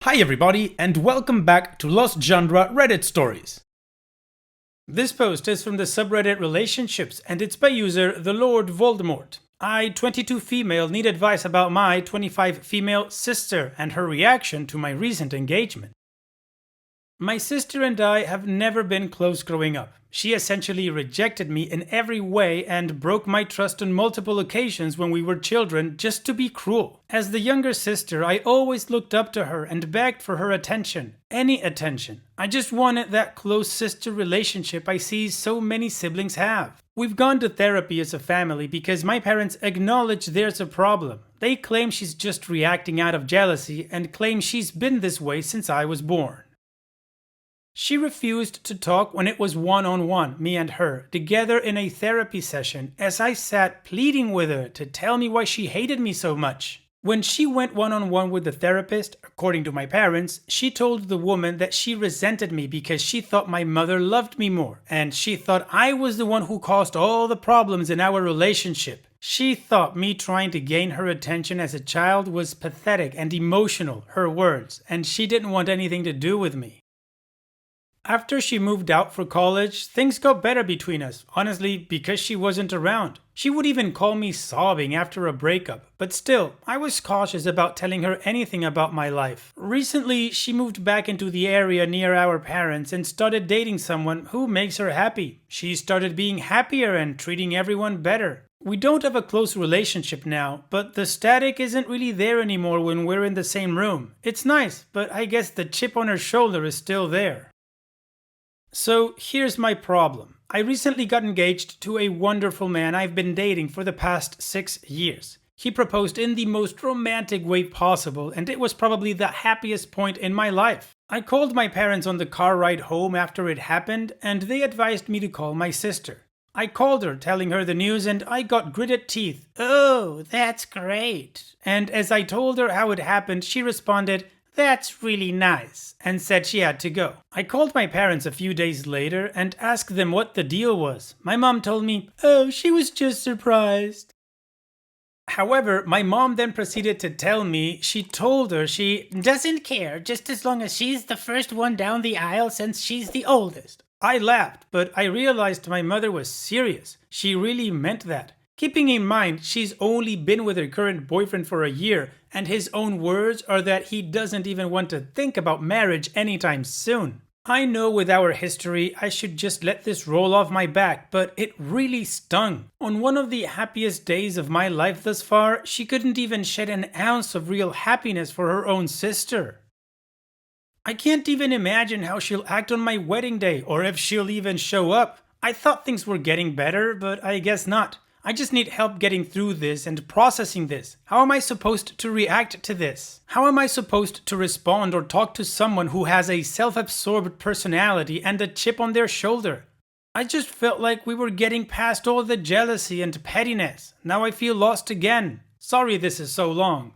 Hi everybody, and welcome back to Lost Genre Reddit Stories. This post is from the subreddit Relationships, and it's by user The Lord Voldemort. I, 22 female, need advice about my 25 female sister and her reaction to my recent engagement. My sister and I have never been close growing up. She essentially rejected me in every way and broke my trust on multiple occasions when we were children just to be cruel. As the younger sister, I always looked up to her and begged for her attention. Any attention. I just wanted that close sister relationship I see so many siblings have. We've gone to therapy as a family because my parents acknowledge there's a problem. They claim she's just reacting out of jealousy and claim she's been this way since I was born. She refused to talk when it was one-on-one, me and her, together in a therapy session, as I sat pleading with her to tell me why she hated me so much. When she went one-on-one with the therapist, according to my parents, she told the woman that she resented me because she thought my mother loved me more, and she thought I was the one who caused all the problems in our relationship. She thought me trying to gain her attention as a child was pathetic and emotional, her words, and she didn't want anything to do with me. After she moved out for college, things got better between us, honestly, because she wasn't around. She would even call me sobbing after a breakup, but still, I was cautious about telling her anything about my life. Recently, she moved back into the area near our parents and started dating someone who makes her happy. She started being happier and treating everyone better. We don't have a close relationship now, but the static isn't really there anymore when we're in the same room. It's nice, but I guess the chip on her shoulder is still there. So here's my problem. I recently got engaged to a wonderful man I've been dating for the past 6 years. He proposed in the most romantic way possible, and it was probably the happiest point in my life. I called my parents on the car ride home after it happened, and they advised me to call my sister. I called her, telling her the news, and I got gritted teeth. "Oh, that's great." And as I told her how it happened, she responded, "That's really nice," and said she had to go. I called my parents a few days later and asked them what the deal was. My mom told me, "Oh, she was just surprised." However, my mom then proceeded to tell me she told her she doesn't care just as long as she's the first one down the aisle since she's the oldest. I laughed, but I realized my mother was serious. She really meant that. Keeping in mind, she's only been with her current boyfriend for a year, and his own words are that he doesn't even want to think about marriage anytime soon. I know with our history, I should just let this roll off my back, but it really stung. On one of the happiest days of my life thus far, she couldn't even shed an ounce of real happiness for her own sister. I can't even imagine how she'll act on my wedding day, or if she'll even show up. I thought things were getting better, but I guess not. I just need help getting through this and processing this. How am I supposed to react to this? How am I supposed to respond or talk to someone who has a self-absorbed personality and a chip on their shoulder? I just felt like we were getting past all the jealousy and pettiness. Now I feel lost again. Sorry this is so long.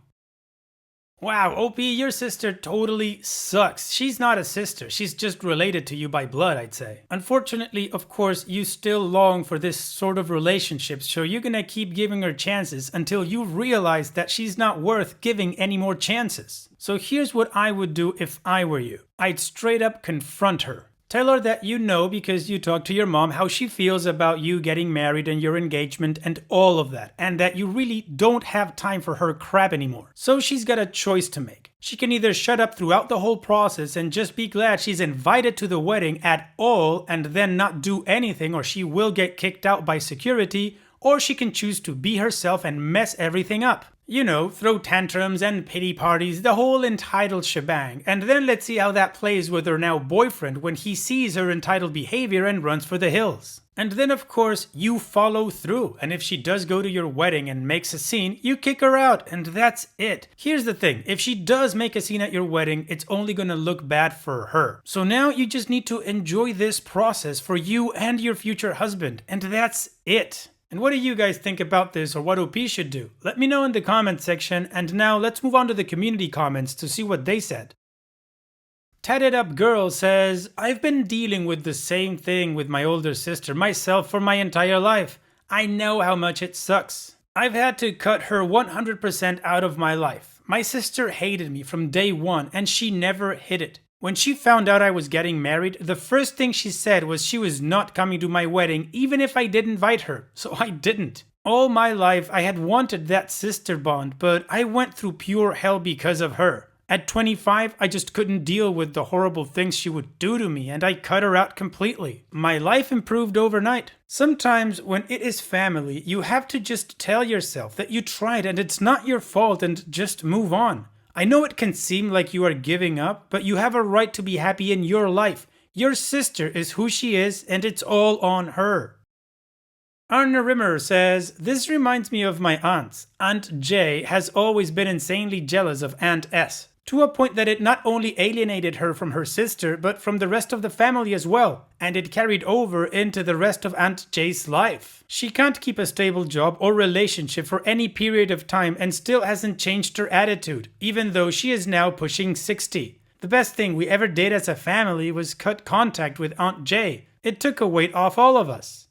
Wow, OP, your sister totally sucks. She's not a sister, she's just related to you by blood, I'd say. Unfortunately, of course, you still long for this sort of relationship, so you're gonna keep giving her chances until you realize that she's not worth giving any more chances. So here's what I would do if I were you. I'd straight up confront her. Tell her that you know because you talked to your mom how she feels about you getting married and your engagement and all of that, and that you really don't have time for her crap anymore. So she's got a choice to make. She can either shut up throughout the whole process and just be glad she's invited to the wedding at all and then not do anything or she will get kicked out by security, or she can choose to be herself and mess everything up. You know, throw tantrums and pity parties, the whole entitled shebang, and then let's see how that plays with her now boyfriend when he sees her entitled behavior and runs for the hills. And then of course, you follow through, and if she does go to your wedding and makes a scene, you kick her out, and that's it. Here's the thing, if she does make a scene at your wedding, it's only gonna look bad for her. So now you just need to enjoy this process for you and your future husband, and that's it. And what do you guys think about this or what OP should do? Let me know in the comment section, and now let's move on to the community comments to see what they said. Tatted Up Girl says, "I've been dealing with the same thing with my older sister myself for my entire life. I know how much it sucks. I've had to cut her 100% out of my life. My sister hated me from day one, and she never hid it. When she found out I was getting married, the first thing she said was she was not coming to my wedding even if I did invite her, so I didn't. All my life I had wanted that sister bond, but I went through pure hell because of her. At 25, I just couldn't deal with the horrible things she would do to me, and I cut her out completely. My life improved overnight. Sometimes when it is family, you have to just tell yourself that you tried and it's not your fault and just move on. I know it can seem like you are giving up, but you have a right to be happy in your life. Your sister is who she is, and it's all on her. Arne Rimmer says, "This reminds me of my aunts. Aunt J has always been insanely jealous of Aunt S, to a point that it not only alienated her from her sister, but from the rest of the family as well, and it carried over into the rest of Aunt J's life. She can't keep a stable job or relationship for any period of time and still hasn't changed her attitude, even though she is now pushing 60. The best thing we ever did as a family was cut contact with Aunt J. It took a weight off all of us."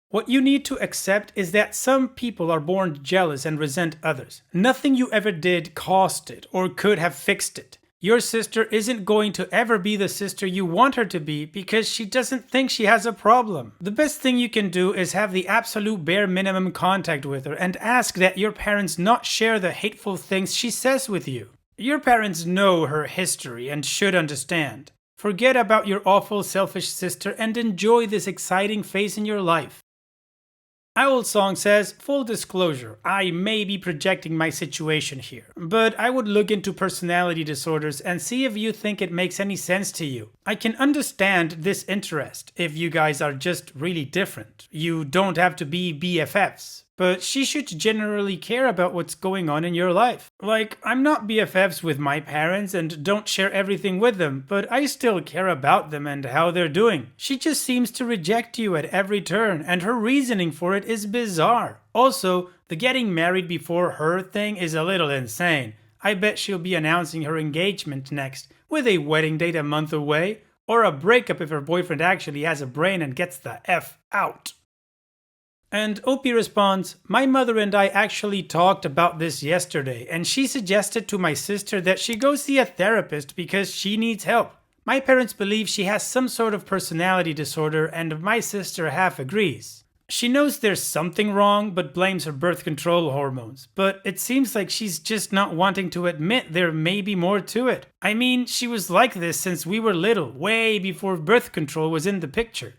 What you need to accept is that some people are born jealous and resent others. Nothing you ever did caused it or could have fixed it. Your sister isn't going to ever be the sister you want her to be because she doesn't think she has a problem. The best thing you can do is have the absolute bare minimum contact with her and ask that your parents not share the hateful things she says with you. Your parents know her history and should understand. Forget about your awful selfish sister and enjoy this exciting phase in your life. Owl Song says, "Full disclosure, I may be projecting my situation here, but I would look into personality disorders and see if you think it makes any sense to you. I can understand this interest if you guys are just really different. You don't have to be BFFs. But she should generally care about what's going on in your life. Like, I'm not BFFs with my parents and don't share everything with them, but I still care about them and how they're doing. She just seems to reject you at every turn, and her reasoning for it is bizarre. Also, the getting married before her thing is a little insane. I bet she'll be announcing her engagement next, with a wedding date a month away, or a breakup if her boyfriend actually has a brain and gets the F out." And Opie responds, "My mother and I actually talked about this yesterday, and she suggested to my sister that she go see a therapist because she needs help. My parents believe she has some sort of personality disorder, and my sister half agrees. She knows there's something wrong, but blames her birth control hormones. But it seems like she's just not wanting to admit there may be more to it. I mean, she was like this since we were little, way before birth control was in the picture.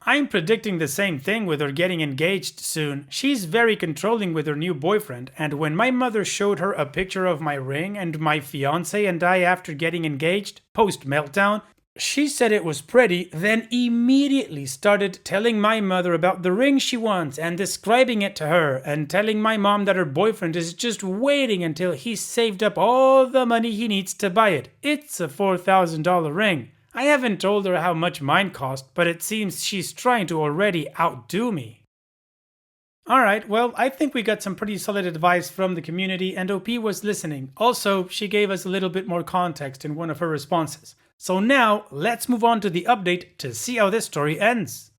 I'm predicting the same thing with her getting engaged soon. She's very controlling with her new boyfriend, and when my mother showed her a picture of my ring and my fiance and I after getting engaged, post Meltdown, she said it was pretty, then immediately started telling my mother about the ring she wants and describing it to her and telling my mom that her boyfriend is just waiting until he's saved up all the money he needs to buy it. It's a $4,000 ring. I haven't told her how much mine cost, but it seems she's trying to already outdo me." Alright, well, I think we got some pretty solid advice from the community, and OP was listening. Also, she gave us a little bit more context in one of her responses. So now, let's move on to the update to see how this story ends.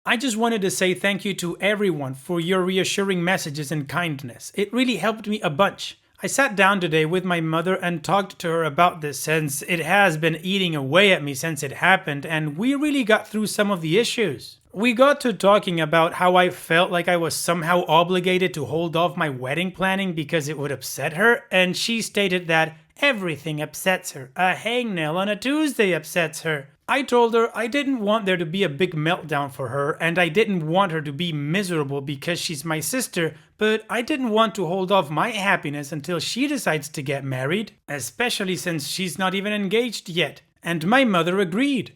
I just wanted to say thank you to everyone for your reassuring messages and kindness. It really helped me a bunch. I sat down today with my mother and talked to her about this since it has been eating away at me since it happened, and we really got through some of the issues. We got to talking about how I felt like I was somehow obligated to hold off my wedding planning because it would upset her, and she stated that everything upsets her. A hangnail on a Tuesday upsets her. I told her I didn't want there to be a big meltdown for her, and I didn't want her to be miserable because she's my sister, but I didn't want to hold off my happiness until she decides to get married, especially since she's not even engaged yet, and my mother agreed.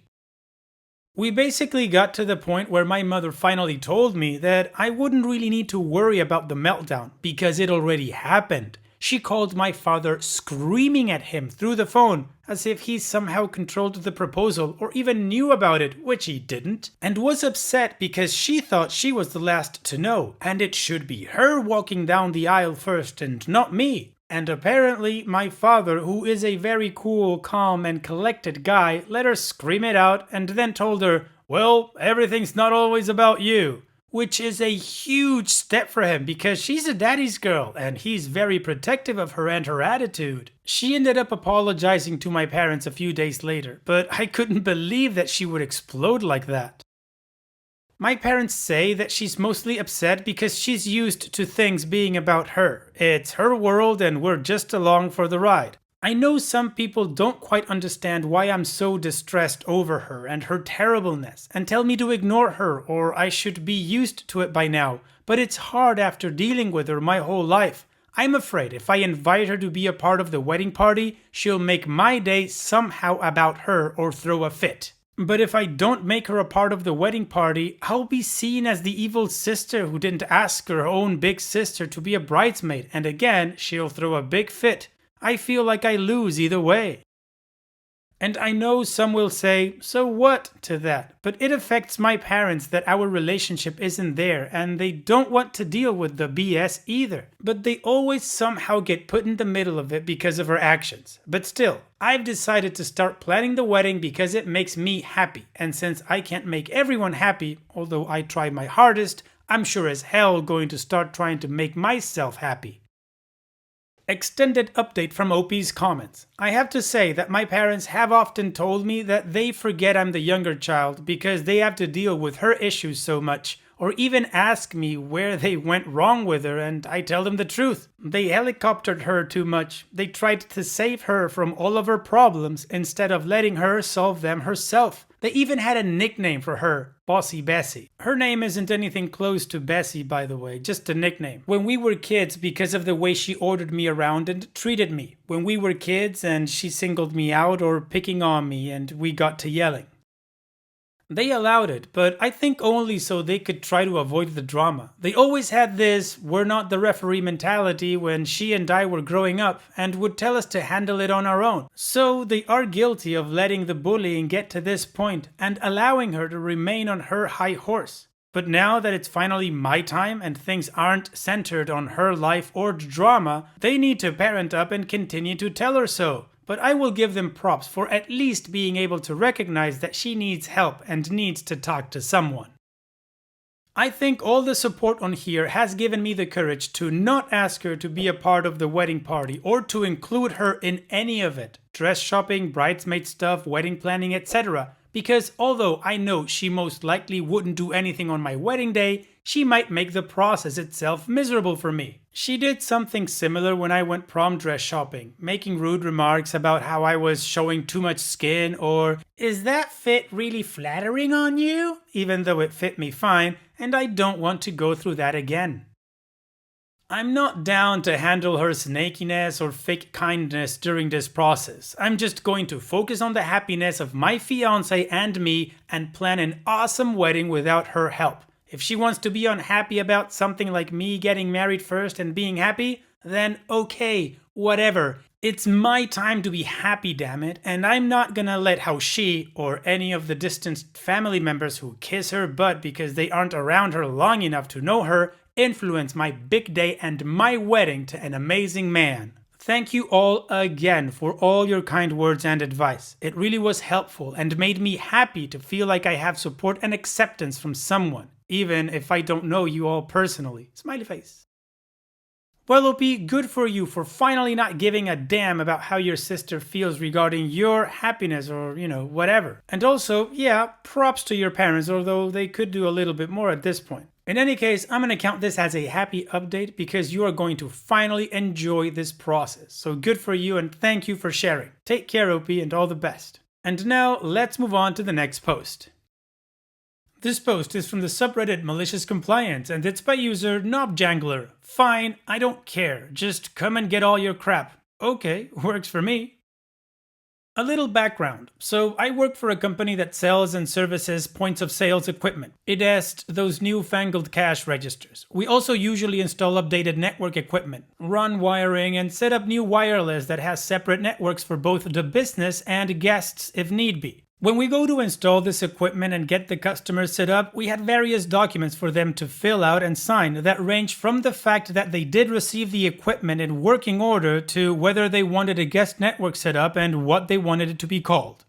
We basically got to the point where my mother finally told me that I wouldn't really need to worry about the meltdown because it already happened. She called my father screaming at him through the phone as if he somehow controlled the proposal or even knew about it, which he didn't, and was upset because she thought she was the last to know, and it should be her walking down the aisle first and not me. And apparently my father, who is a very cool, calm and collected guy, let her scream it out and then told her, "Well, everything's not always about you." which is a huge step for him because she's a daddy's girl and he's very protective of her and her attitude. She ended up apologizing to my parents a few days later, but I couldn't believe that she would explode like that. My parents say that she's mostly upset because she's used to things being about her. It's her world and we're just along for the ride. I know some people don't quite understand why I'm so distressed over her and her terribleness and tell me to ignore her or I should be used to it by now, but it's hard after dealing with her my whole life. I'm afraid if I invite her to be a part of the wedding party, she'll make my day somehow about her or throw a fit. But if I don't make her a part of the wedding party, I'll be seen as the evil sister who didn't ask her own big sister to be a bridesmaid, and again, she'll throw a big fit. I feel like I lose either way. And I know some will say, so what to that? But it affects my parents that our relationship isn't there and they don't want to deal with the BS either. But they always somehow get put in the middle of it because of her actions. But still, I've decided to start planning the wedding because it makes me happy. And since I can't make everyone happy, although I try my hardest, I'm sure as hell going to start trying to make myself happy. Extended update from OP's comments. I have to say that my parents have often told me that they forget I'm the younger child because they have to deal with her issues so much, or even ask me where they went wrong with her and I tell them the truth. They helicoptered her too much. They tried to save her from all of her problems instead of letting her solve them herself. They even had a nickname for her, Bossy Bessie. Her name isn't anything close to Bessie, by the way, just a nickname. When we were kids, because of the way she ordered me around and treated me. When we were kids and she singled me out or picking on me and we got to yelling. They allowed it, but I think only so they could try to avoid the drama. They always had this "we're not the referee" mentality when she and I were growing up and would tell us to handle it on our own. So they are guilty of letting the bullying get to this point and allowing her to remain on her high horse. But now that it's finally my time and things aren't centered on her life or drama, they need to parent up and continue to tell her so. But I will give them props for at least being able to recognize that she needs help and needs to talk to someone. I think all the support on here has given me the courage to not ask her to be a part of the wedding party or to include her in any of it. Dress shopping, bridesmaid stuff, wedding planning, etc. Because although I know she most likely wouldn't do anything on my wedding day, she might make the process itself miserable for me. She did something similar when I went prom dress shopping, making rude remarks about how I was showing too much skin or, "Is that fit really flattering on you?" Even though it fit me fine, and I don't want to go through that again. I'm not down to handle her snakiness or fake kindness during this process. I'm just going to focus on the happiness of my fiancé and me and plan an awesome wedding without her help. If she wants to be unhappy about something like me getting married first and being happy, then okay, whatever. It's my time to be happy, damn it, and I'm not gonna let how she, or any of the distant family members who kiss her butt because they aren't around her long enough to know her, influence my big day and my wedding to an amazing man. Thank you all again for all your kind words and advice. It really was helpful and made me happy to feel like I have support and acceptance from someone, even if I don't know you all personally. Smiley face. Well, OP, good for you for finally not giving a damn about how your sister feels regarding your happiness or, whatever. And also, yeah, props to your parents, although they could do a little bit more at this point. In any case, I'm going to count this as a happy update because you are going to finally enjoy this process. So good for you and thank you for sharing. Take care, OP, and all the best. And now, let's move on to the next post. This post is from the subreddit Malicious Compliance and it's by user Knobjangler. Fine, I don't care. Just come and get all your crap. Okay, works for me. A little background. So I work for a company that sells and services points of sales equipment. It has those newfangled cash registers. We also usually install updated network equipment, run wiring, and set up new wireless that has separate networks for both the business and guests if need be. When we go to install this equipment and get the customers set up, we had various documents for them to fill out and sign that range from the fact that they did receive the equipment in working order to whether they wanted a guest network set up and what they wanted it to be called.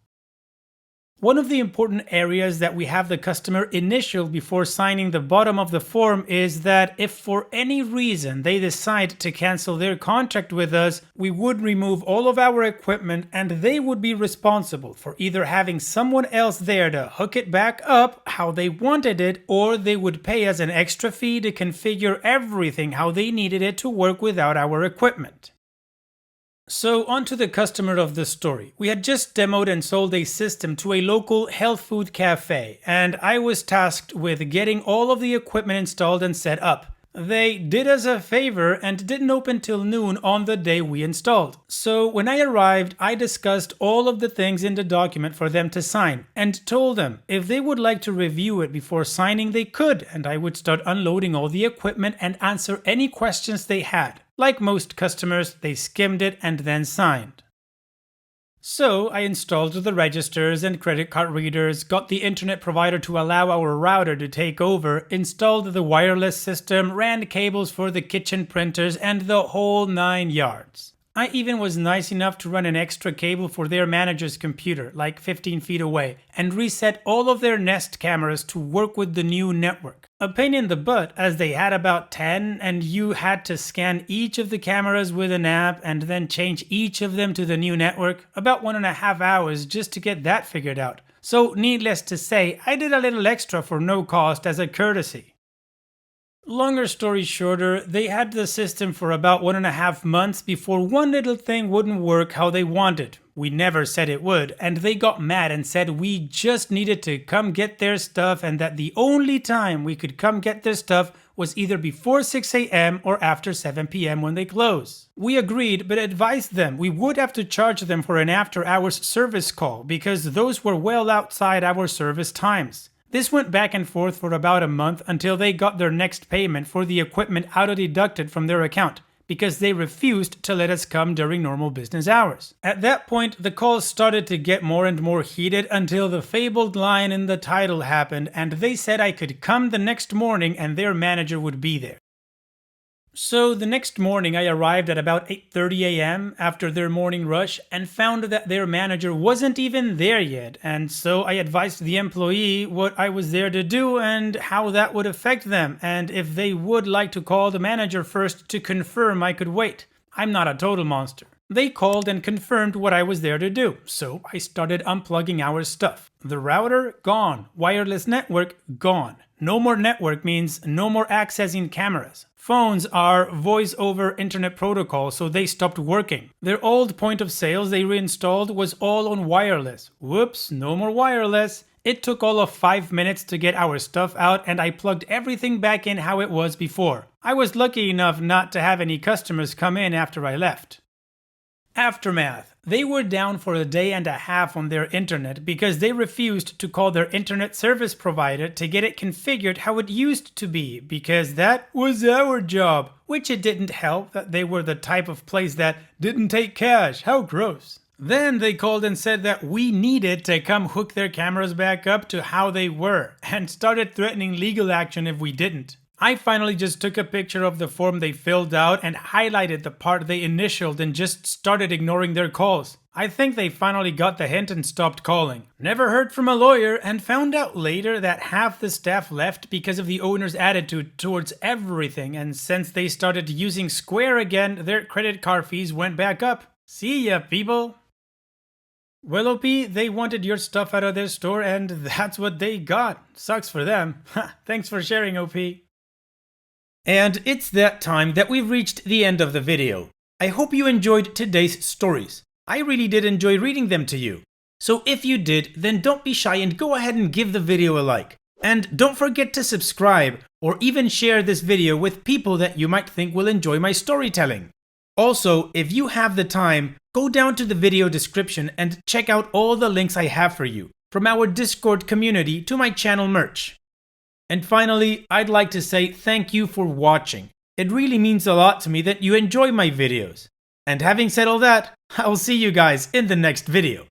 One of the important areas that we have the customer initial before signing the bottom of the form is that if for any reason they decide to cancel their contract with us, we would remove all of our equipment and they would be responsible for either having someone else there to hook it back up how they wanted it, or they would pay us an extra fee to configure everything how they needed it to work without our equipment. So on to the customer of the story. We had just demoed and sold a system to a local health food cafe, and I was tasked with getting all of the equipment installed and set up. They did us a favor and didn't open till noon on the day we installed. So when I arrived, I discussed all of the things in the document for them to sign and told them if they would like to review it before signing they could, and I would start unloading all the equipment and answer any questions they had. Like most customers, they skimmed it and then signed. So I installed the registers and credit card readers, got the internet provider to allow our router to take over, installed the wireless system, ran cables for the kitchen printers, and the whole 9 yards. I even was nice enough to run an extra cable for their manager's computer, like 15 feet away, and reset all of their Nest cameras to work with the new network. A pain in the butt, as they had about 10 and you had to scan each of the cameras with an app and then change each of them to the new network, about 1.5 hours just to get that figured out. So needless to say, I did a little extra for no cost as a courtesy. Longer story shorter, they had the system for about 1.5 months before one little thing wouldn't work how they wanted. We never said it would, and they got mad and said we just needed to come get their stuff and that the only time we could come get their stuff was either before 6 a.m. or after 7 p.m. when they close. We agreed, but advised them we would have to charge them for an after-hours service call because those were well outside our service times. This went back and forth for about a month until they got their next payment for the equipment auto-deducted from their account, because they refused to let us come during normal business hours. At that point, the calls started to get more and more heated until the fabled line in the title happened and they said I could come the next morning and their manager would be there. So the next morning I arrived at about 8:30 a.m. after their morning rush and found that their manager wasn't even there yet, and so I advised the employee what I was there to do and how that would affect them, and if they would like to call the manager first to confirm I could wait. I'm not a total monster. They called and confirmed what I was there to do, so I started unplugging our stuff. The router, gone. Wireless network, gone. No more network means no more accessing cameras. Phones are voice over internet protocol, so they stopped working. Their old point of sales they reinstalled was all on wireless. Whoops, no more wireless. It took all of 5 minutes to get our stuff out and I plugged everything back in how it was before. I was lucky enough not to have any customers come in after I left. Aftermath. They were down for a day and a half on their internet because they refused to call their internet service provider to get it configured how it used to be, because that was our job, which it didn't help that they were the type of place that didn't take cash. How gross. Then they called and said that we needed to come hook their cameras back up to how they were, and started threatening legal action if we didn't. I finally just took a picture of the form they filled out and highlighted the part they initialed and just started ignoring their calls. I think they finally got the hint and stopped calling. Never heard from a lawyer and found out later that half the staff left because of the owner's attitude towards everything, and since they started using Square again, their credit card fees went back up. See ya, people! Well, OP, they wanted your stuff out of their store and that's what they got. Sucks for them. Thanks for sharing, OP. And it's that time that we've reached the end of the video. I hope you enjoyed today's stories. I really did enjoy reading them to you. So if you did, then don't be shy and go ahead and give the video a like. And don't forget to subscribe or even share this video with people that you might think will enjoy my storytelling. Also, if you have the time, go down to the video description and check out all the links I have for you, from our Discord community to my channel merch. And finally, I'd like to say thank you for watching. It really means a lot to me that you enjoy my videos. And having said all that, I'll see you guys in the next video.